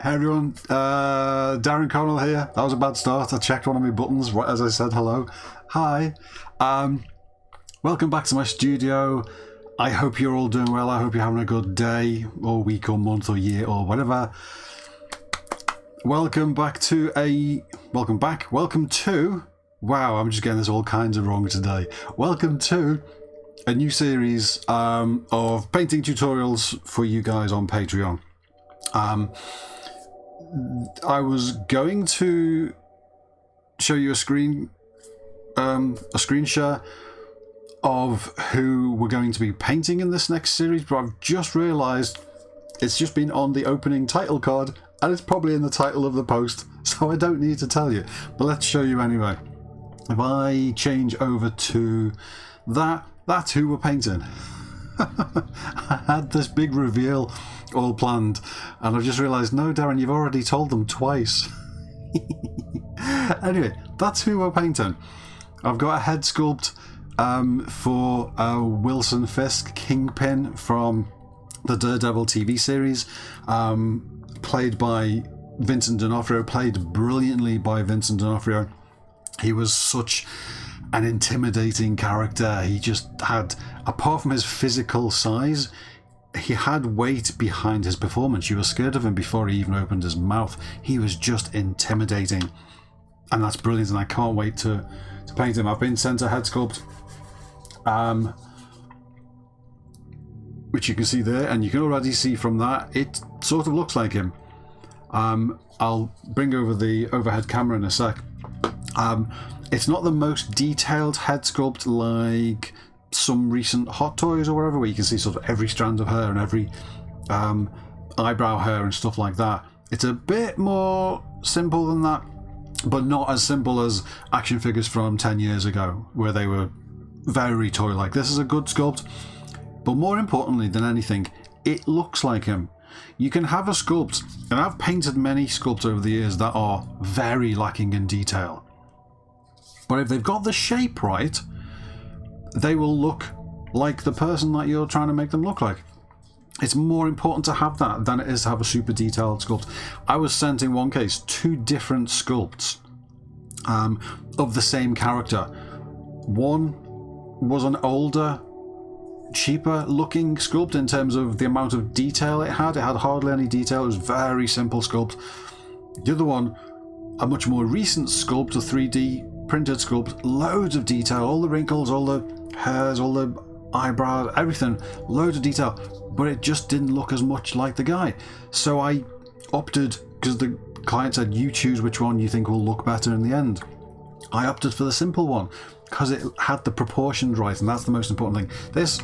Hey everyone, Darren Connell here. That was a bad start. I checked one of my buttons right as I said hello. Hi. Welcome back to my studio. I hope you're all doing well. I hope you're having a good day or week or month or year or whatever. Welcome to... Wow, I'm just getting this all kinds of wrong today. Welcome to a new series of painting tutorials for you guys on Patreon. I was going to show you a screen share of who we're going to be painting in this next series, but I've just realised it's just been on the opening title card and it's probably in the title of the post, so I don't need to tell you, but let's show you anyway. If I change over to that's who we're painting. I had this big reveal all planned and I've just realised, no Darren, you've already told them twice. Anyway, that's who we're painting. I've got a head sculpt for Wilson Fisk, Kingpin from the Daredevil TV series, played by Vincent D'Onofrio, played brilliantly by Vincent D'Onofrio. He was such an intimidating character. He just had, apart from his physical size, he had weight behind his performance. You were scared of him before he even opened his mouth. He was just intimidating, and that's brilliant, and I can't wait to paint him. I've been sent a head sculpt, which you can see there, and you can already see from that it sort of looks like him. I'll bring over the overhead camera in a sec. It's not the most detailed head sculpt like some recent Hot Toys or whatever, where you can see sort of every strand of hair and every eyebrow hair and stuff like that. It's a bit more simple than that, but not as simple as action figures from 10 years ago where they were very toy-like. This is a good sculpt, but more importantly than anything, it looks like him. You can have a sculpt, and I've painted many sculpts over the years that are very lacking in detail, but if they've got the shape right, they will look like the person that you're trying to make them look like. It's more important to have that than it is to have a super detailed sculpt. I was sent in one case 2 different sculpts of the same character. One was an older, cheaper looking sculpt in terms of the amount of detail it had. It had hardly any detail. It was very simple sculpt. The other one, a much more recent sculpt, a 3D printed sculpt, loads of detail, all the wrinkles, all the hairs, all the eyebrows, everything, loads of detail, but it just didn't look as much like the guy. So I opted, because the client said you choose which one you think will look better in the end, I opted for the simple one because it had the proportions right, and that's the most important thing. This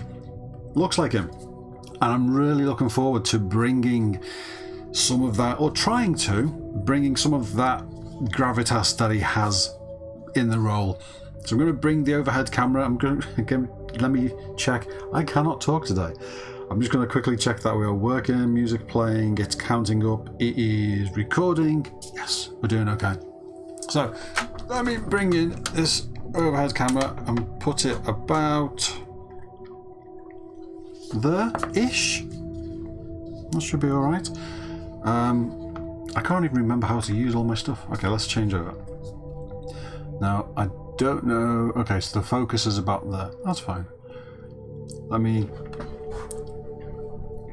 looks like him, and I'm really looking forward to bringing some of that, or trying to bringing some of that gravitas that he has in the role. So I'm going to bring the overhead camera. I'm going to let me check. I cannot talk today. I'm just going to quickly check that we are working. Music playing. It's counting up. It is recording. Yes, we're doing okay. So let me bring in this overhead camera and put it about there-ish. That should be all right. I can't even remember how to use all my stuff. Okay, let's change over. Now, I don't know... Okay, so the focus is about there. That's fine. Let me...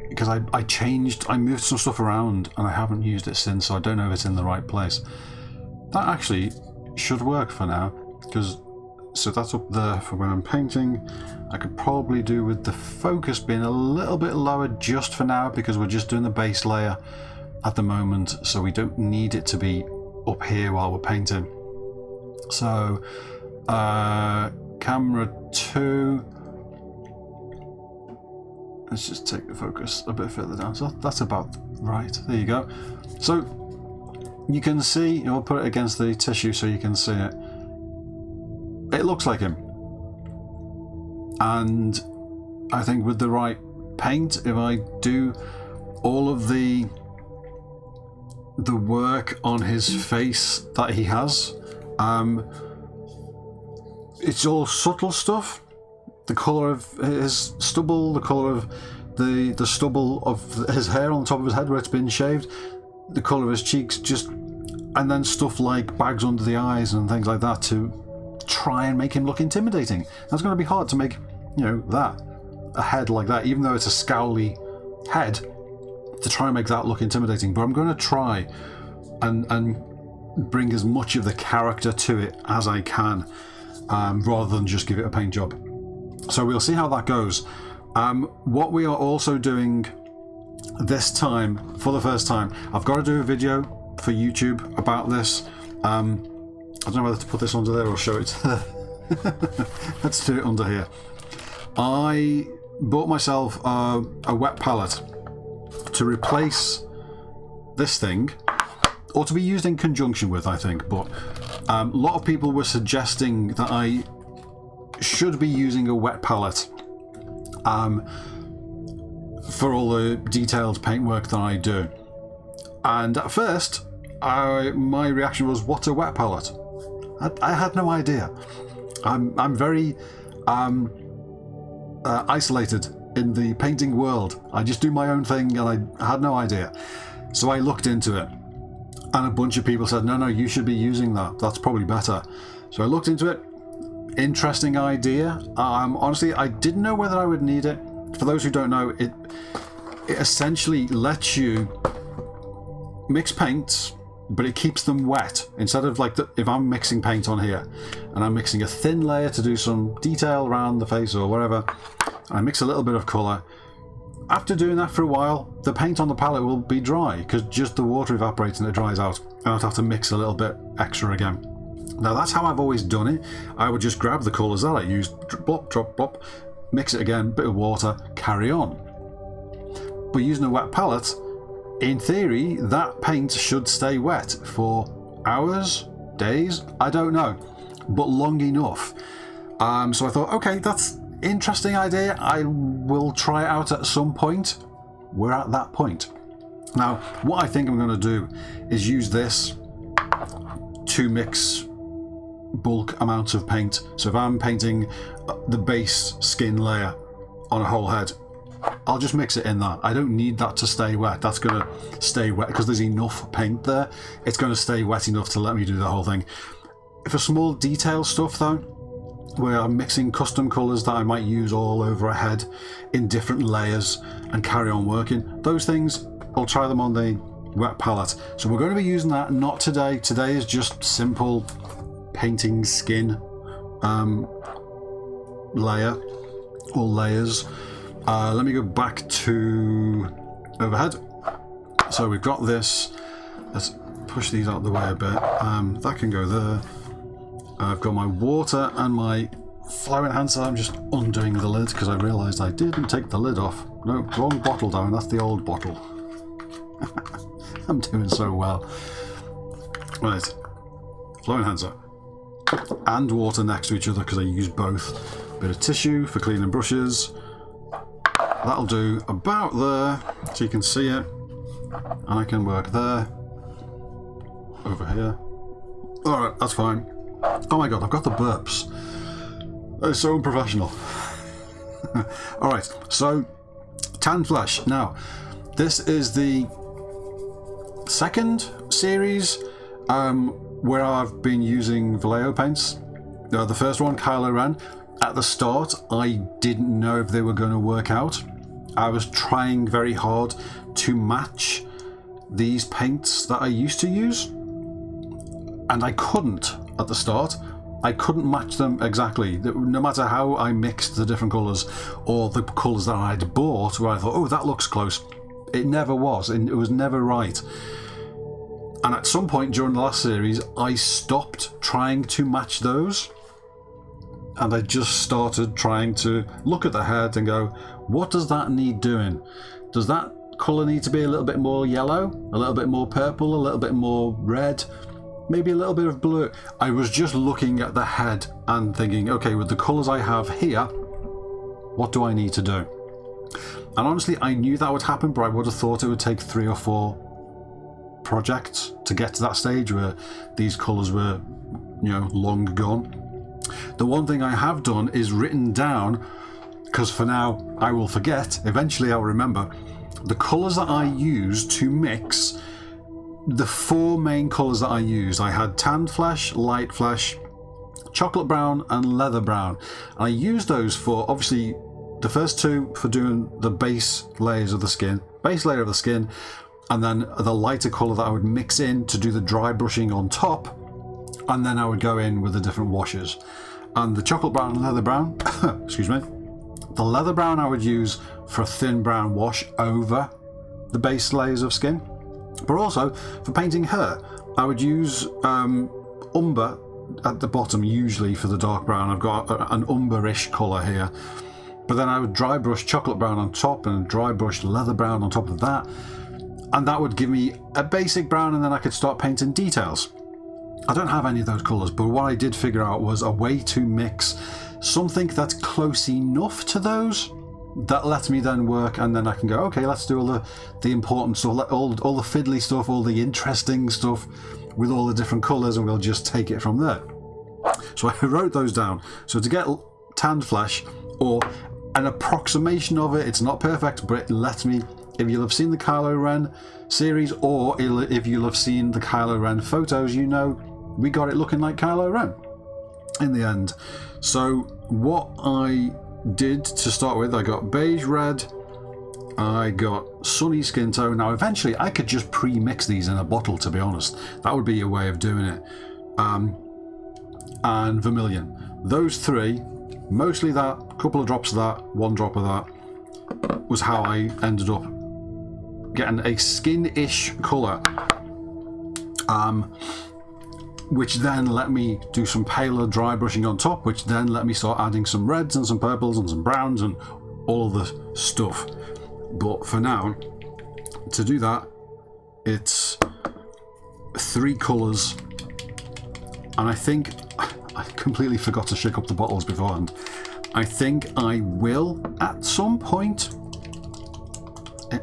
Because I moved some stuff around and I haven't used it since, so I don't know if it's in the right place. That actually should work for now, because... So that's up there for when I'm painting. I could probably do with the focus being a little bit lower just for now, because we're just doing the base layer at the moment, so we don't need it to be up here while we're painting. So, camera 2, let's just take the focus a bit further down, so that's about right. There you go. So you can see, I'll put it against the tissue so you can see it. It looks like him, and I think with the right paint, if I do all of the work on his face that he has, it's all subtle stuff. The colour of his stubble, the colour of the stubble of his hair on the top of his head where it's been shaved, the colour of his cheeks, and then stuff like bags under the eyes and things like that to try and make him look intimidating. That's going to be hard to make, a head like that, even though it's a scowly head, to try and make that look intimidating. But I'm going to try and bring as much of the character to it as I can, rather than just give it a paint job. So we'll see how that goes. What we are also doing this time, for the first time, I've got to do a video for YouTube about this. I don't know whether to put this under there or show it. Let's do it under here. I bought myself a wet palette to replace this thing, or to be used in conjunction with, I think, but a lot of people were suggesting that I should be using a wet palette for all the detailed paintwork that I do. And at first, my reaction was, what's a wet palette? I had no idea. I'm very isolated in the painting world. I just do my own thing, and I had no idea. So I looked into it, and a bunch of people said, no, you should be using that. That's probably better. So I looked into it. Interesting idea. Honestly, I didn't know whether I would need it. For those who don't know, it essentially lets you mix paints, but it keeps them wet. Instead of if I'm mixing paint on here and I'm mixing a thin layer to do some detail around the face or whatever, I mix a little bit of colour. After doing that for a while, the paint on the palette will be dry because just the water evaporates and it dries out. And I'd have to mix a little bit extra again. Now that's how I've always done it. I would just grab the colours that I used, blop, drop, blop, mix it again, bit of water, carry on. But using a wet palette, in theory, that paint should stay wet for hours, days, I don't know, but long enough. So I thought, okay, that's interesting idea. I will try it out at some point. We're at that point. Now, what I think I'm going to do is use this to mix bulk amounts of paint. So if I'm painting the base skin layer on a whole head, I'll just mix it in that. I don't need that to stay wet. That's going to stay wet because there's enough paint there. It's going to stay wet enough to let me do the whole thing. For small detail stuff though, where I'm mixing custom colours that I might use all over a head in different layers and carry on working, those things, I'll try them on the wet palette. So we're going to be using that, not today. Today is just simple painting skin layer or layers. Let me go back to overhead. So we've got this. Let's push these out of the way a bit. That can go there. I've got my water and my flow enhancer. I'm just undoing the lid because I realised I didn't take the lid off. No, wrong bottle, Darren. That's the old bottle. I'm doing so well. Right. Flow enhancer. And water next to each other because I use both. Bit of tissue for cleaning brushes. That'll do about there, so you can see it. And I can work there. Over here. Alright, that's fine. Oh my god, I've got the burps. That is so unprofessional. Alright, so tan flesh. Now, this is the second series where I've been using Vallejo paints. The first one, Kylo Ren. At the start, I didn't know if they were going to work out. I was trying very hard to match these paints that I used to use, and I couldn't at the start. I couldn't match them exactly. No matter how I mixed the different colours or the colours that I'd bought where I thought, oh, that looks close. It never was, and it was never right. And at some point during the last series, I stopped trying to match those. And I just started trying to look at the head and go, what does that need doing? Does that colour need to be a little bit more yellow? A little bit more purple? A little bit more red? Maybe a little bit of blue? I was just looking at the head and thinking, okay, with the colours I have here, what do I need to do? And honestly, I knew that would happen, but I would have thought it would take 3 or 4 projects to get to that stage where these colours were, long gone. The one thing I have done is written down, because for now I will forget, eventually I'll remember, the colours that I use to mix the 4 main colours that I used, I had tanned flesh, light flesh, chocolate brown and leather brown. I used those for, obviously, the first 2 for doing the base layers of the skin, base layer of the skin, and then the lighter colour that I would mix in to do the dry brushing on top, and then I would go in with the different washes. And the chocolate brown and leather brown, excuse me, the leather brown I would use for a thin brown wash over the base layers of skin, but also for painting hair I would use umber at the bottom, usually for the dark brown. I've got an umber-ish colour here, but then I would dry brush chocolate brown on top and dry brush leather brown on top of that, and that would give me a basic brown, and then I could start painting details. I don't have any of those colours, but what I did figure out was a way to mix something that's close enough to those that lets me then work, and then I can go, okay, let's do all the important stuff, all the fiddly stuff, all the interesting stuff with all the different colours, and we'll just take it from there. So I wrote those down. So to get tanned flesh, or an approximation of it, it's not perfect, but it lets me, if you'll have seen the Kylo Ren series, or if you'll have seen the Kylo Ren photos, you know we got it looking like Kylo Ren in the end. So what I did to start with, I got beige red, I got sunny skin tone. Now eventually I could just pre-mix these in a bottle, to be honest. That would be a way of doing it. And vermilion. Those 3, mostly that, a couple of drops of that, 1 drop of that, was how I ended up getting a skin-ish colour, which then let me do some paler dry brushing on top, which then let me start adding some reds and some purples and some browns and all of the stuff. But for now, to do that, it's 3 colours, and I think I completely forgot to shake up the bottles beforehand. I think I will at some point,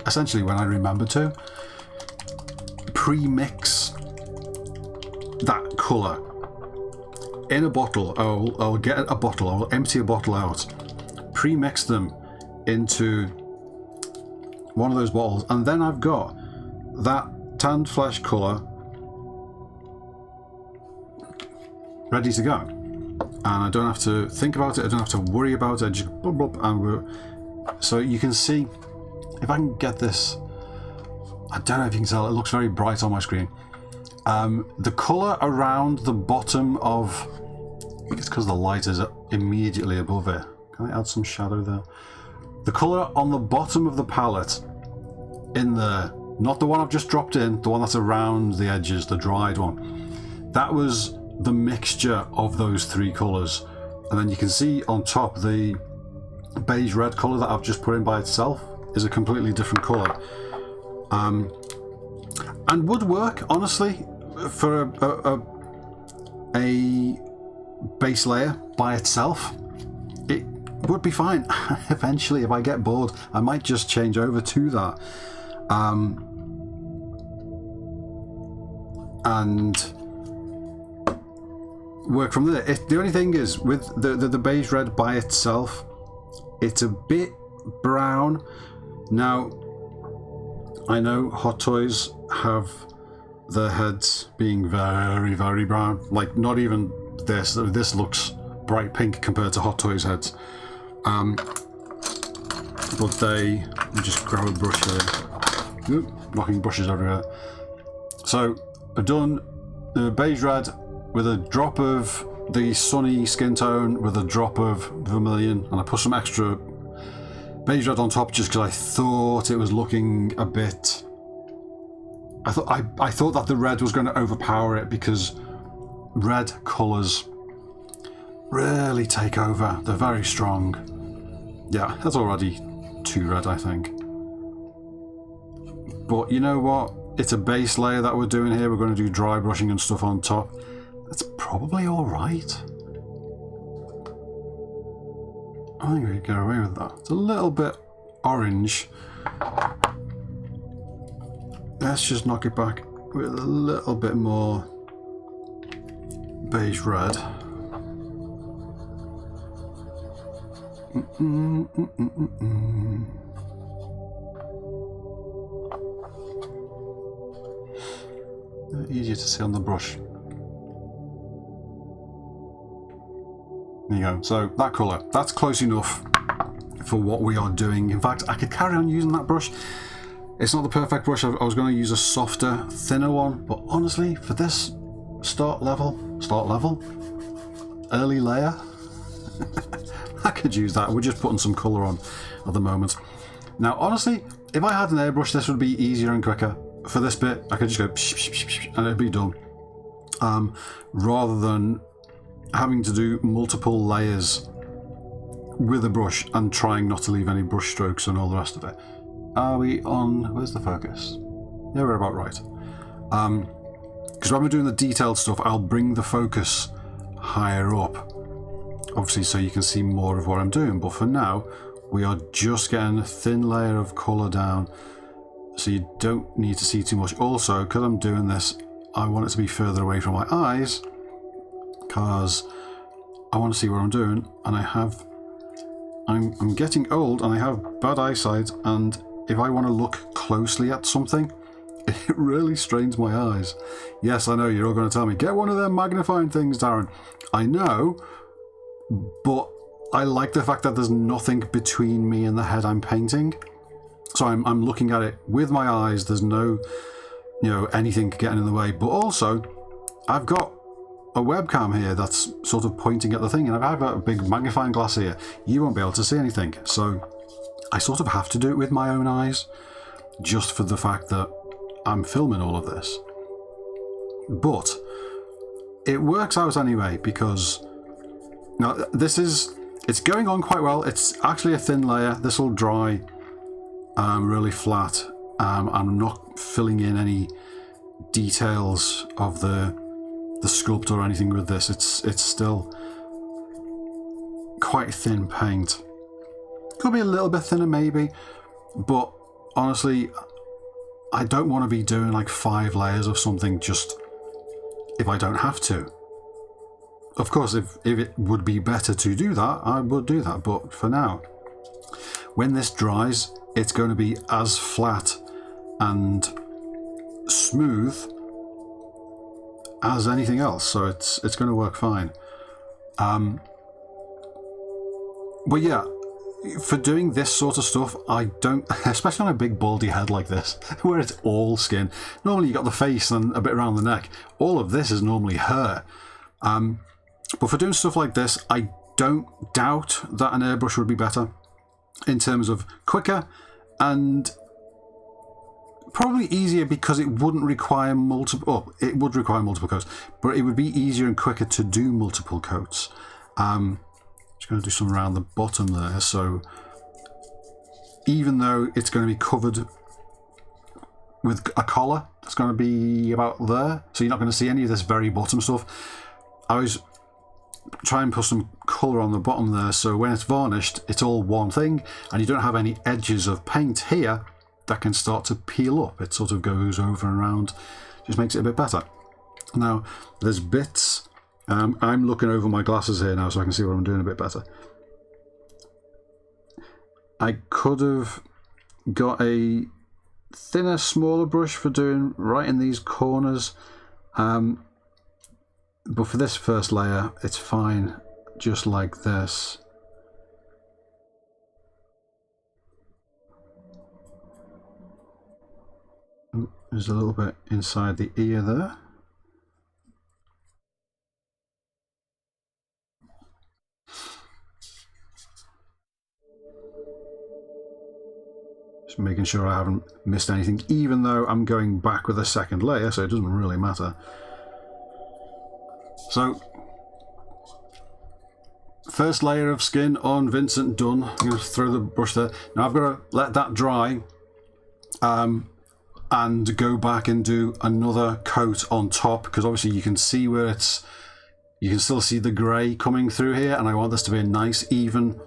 essentially when I remember to, pre-mix that colour in a bottle. I'll get a bottle, I'll empty a bottle out, pre-mix them into one of those bottles, and then I've got that tanned flesh colour ready to go, and I don't have to think about it, I don't have to worry about it. I just blub, blub, and so you can see, if I can get this, I don't know if you can tell, it looks very bright on my screen. The colour around the bottom of, I think it's because the light is immediately above it. Can I add some shadow there? The colour on the bottom of the palette, in there, not the one I've just dropped in, the one that's around the edges, the dried one, that was the mixture of those 3 colours. And then you can see on top the beige red colour that I've just put in by itself is a completely different colour, and would work honestly for a base layer by itself. It would be fine. Eventually, if I get bored, I might just change over to that, and work from there. The only thing is, with the beige red by itself, it's a bit brown. Now, I know Hot Toys have their heads being very, very brown. Like, not even this. This looks bright pink compared to Hot Toys heads. But they... Let me just grab a brush here. Oop, knocking brushes everywhere. So, I've done beige red with a drop of the sunny skin tone with a drop of vermilion, and I put some extra beige red on top just because I thought it was looking a bit... I thought that the red was going to overpower it, because red colours really take over. They're very strong. Yeah, that's already too red, I think. But you know what? It's a base layer that we're doing here. We're going to do dry brushing and stuff on top. That's probably alright. I think we could get away with that. It's a little bit orange. Let's just knock it back with a little bit more beige red. Easier to see on the brush. There you go. So that colour, that's close enough for what we are doing. In fact, I could carry on using that brush. It's not the perfect brush. I was going to use a softer, thinner one, but honestly, for this start level, early layer, I could use that. We're just putting some colour on at the moment. Now, honestly, if I had an airbrush, this would be easier and quicker. For this bit, I could just go psh, psh, psh, psh, and it'd be done. Rather than having to do multiple layers with a brush and trying not to leave any brush strokes and all the rest of it. Are we on... where's the focus? Yeah, we're about right. Because when we're doing the detailed stuff, I'll bring the focus higher up, obviously, so you can see more of what I'm doing. But for now, we are just getting a thin layer of colour down, so you don't need to see too much. Also, because I'm doing this, I want it to be further away from my eyes, because I want to see what I'm doing, and I'm getting old and I have bad eyesight, and if I want to look closely at something, it really strains my eyes. Yes, I know, you're all going to tell me, get one of them magnifying things, Darren. I know, but I like the fact that there's nothing between me and the head I'm painting. So I'm looking at it with my eyes. There's no, anything getting in the way. But also, I've got a webcam here that's sort of pointing at the thing, and I've got a big magnifying glass here. You won't be able to see anything. So I sort of have to do it with my own eyes, just for the fact that I'm filming all of this. But it works out anyway, because now it's going on quite well. It's actually a thin layer. This will dry really flat. I'm not filling in any details of the sculpt or anything with this. It's still quite thin paint. Could be a little bit thinner maybe, but honestly, I don't want to be doing like 5 layers of something just if I don't have to. Of course, if it would be better to do that, I would do that, but for now, when this dries, it's going to be as flat and smooth as anything else, so it's going to work fine. But yeah, for doing this sort of stuff, I don't, especially on a big baldy head like this, where it's all skin. Normally you got the face and a bit around the neck. All of this is normally hair. But for doing stuff like this, I don't doubt that an airbrush would be better in terms of quicker and probably easier, because it wouldn't require multiple. Oh, it would require multiple coats, but it would be easier and quicker to do multiple coats. Just going to do some around the bottom there. So even though it's going to be covered with a collar, it's going to be about there, so you're not going to see any of this very bottom stuff. I always try and put some colour on the bottom there, so when it's varnished, it's all one thing, and you don't have any edges of paint here that can start to peel up. It sort of goes over and around, just makes it a bit better. Now, there's bits. I'm looking over my glasses here now so I can see what I'm doing a bit better. I could have got a thinner, smaller brush for doing right in these corners. But for this first layer, it's fine, just like this. There's a little bit inside the ear there. Just making sure I haven't missed anything, even though I'm going back with a second layer, so it doesn't really matter. So, first layer of skin on Vincent done. I'm going to throw the brush there. Now I've got to let that dry and go back and do another coat on top, because obviously you can see where it's, you can still see the grey coming through here, and I want this to be a nice even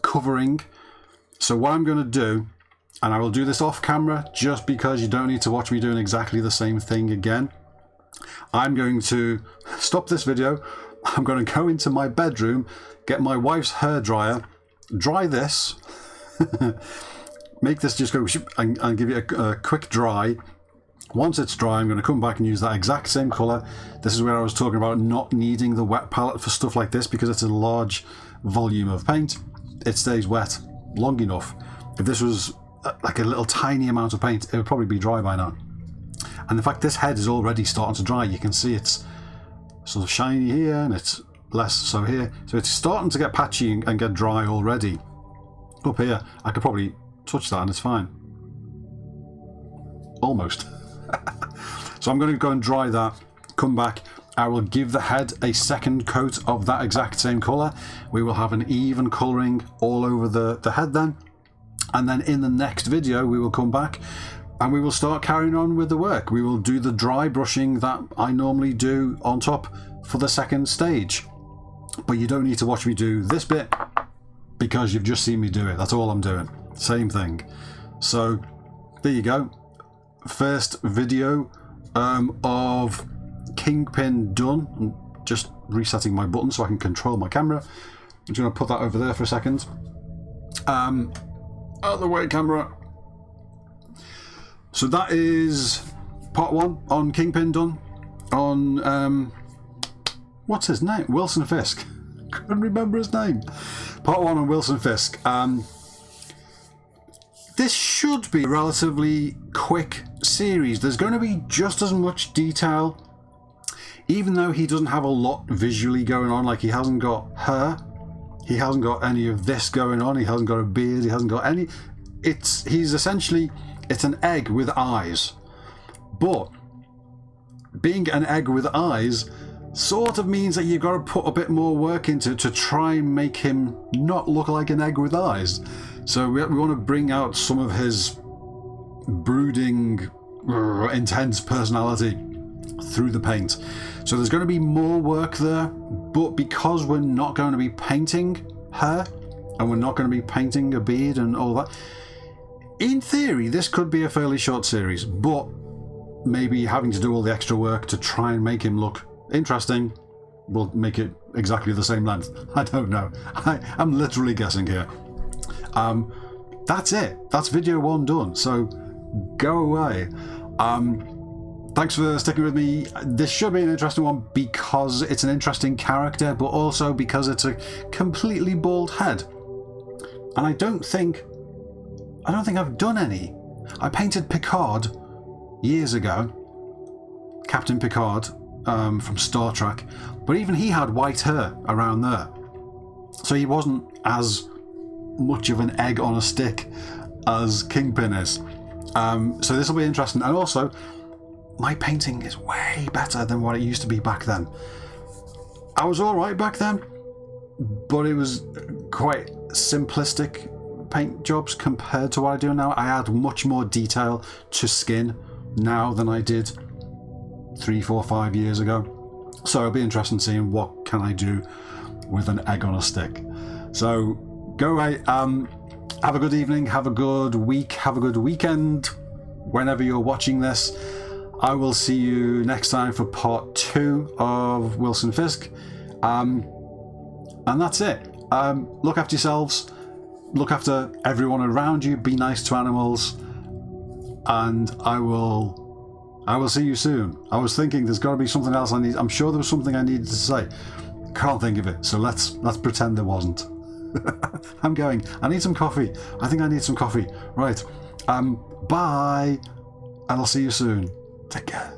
covering. So what I'm going to do, and I will do this off camera just because you don't need to watch me doing exactly the same thing again. I'm going to stop this video. I'm going to go into my bedroom, get my wife's hairdryer, dry this, make this just go and give it a quick dry, Once it's dry, I'm going to come back and use that exact same colour. This is where I was talking about not needing the wet palette for stuff like this, because it's a large volume of paint. It stays wet long enough. If this was like a little tiny amount of paint, it would probably be dry by now. And in fact, this head is already starting to dry. You can see it's sort of shiny here and it's less so here. So it's starting to get patchy and get dry already. Up here, I could probably touch that and it's fine. Almost. So I'm going to go and dry that, come back. I will give the head a second coat of that exact same colour. We will have an even colouring all over the head then. And then in the next video, we will come back and we will start carrying on with the work. We will do the dry brushing that I normally do on top for the second stage. But you don't need to watch me do this bit because you've just seen me do it. That's all I'm doing. Same thing. So there you go. First video of Kingpin done. I'm just resetting my button so I can control my camera. I'm just going to put that over there for a second. Out of the way, camera. So that is part 1 on Kingpin done. On what's his name? Wilson Fisk. Couldn't remember his name. Part 1 on Wilson Fisk. This should be a relatively quick series. There's going to be just as much detail, even though he doesn't have a lot visually going on. Like, he hasn't got hair, he hasn't got any of this going on, he hasn't got a beard, he hasn't got any. He's essentially, it's an egg with eyes. But being an egg with eyes sort of means that you've got to put a bit more work into it to try and make him not look like an egg with eyes. So we want to bring out some of his brooding, intense personality through the paint. So there's going to be more work there, but because we're not going to be painting hair and we're not going to be painting a beard and all that, in theory this could be a fairly short series, but maybe having to do all the extra work to try and make him look interesting will make it exactly the same length. I don't know. I'm literally guessing here. That's it. That's video 1 done. So go away. Thanks for sticking with me. This should be an interesting one because it's an interesting character, but also because it's a completely bald head. And I don't think I've done any. I painted Picard years ago, Captain Picard from Star Trek, but even he had white hair around there, so he wasn't as much of an egg on a stick as Kingpin is. So this will be interesting. And also, my painting is way better than what it used to be back then. I was alright back then, but it was quite simplistic paint jobs compared to what I do now. I add much more detail to skin now than I did 3, 4, 5 years ago. So it'll be interesting seeing what can I do with an egg on a stick. So go away. Have a good evening, have a good week, have a good weekend whenever you're watching this. I will see you next time for part 2 of Wilson Fisk. And that's it. Look after yourselves, look after everyone around you, be nice to animals, and I will see you soon. I was thinking there's got to be something else I'm sure there was something I needed to say. Can't think of it, so let's pretend there wasn't. I'm going. I need some coffee. I think I need some coffee. Right. Bye. And I'll see you soon. Take care.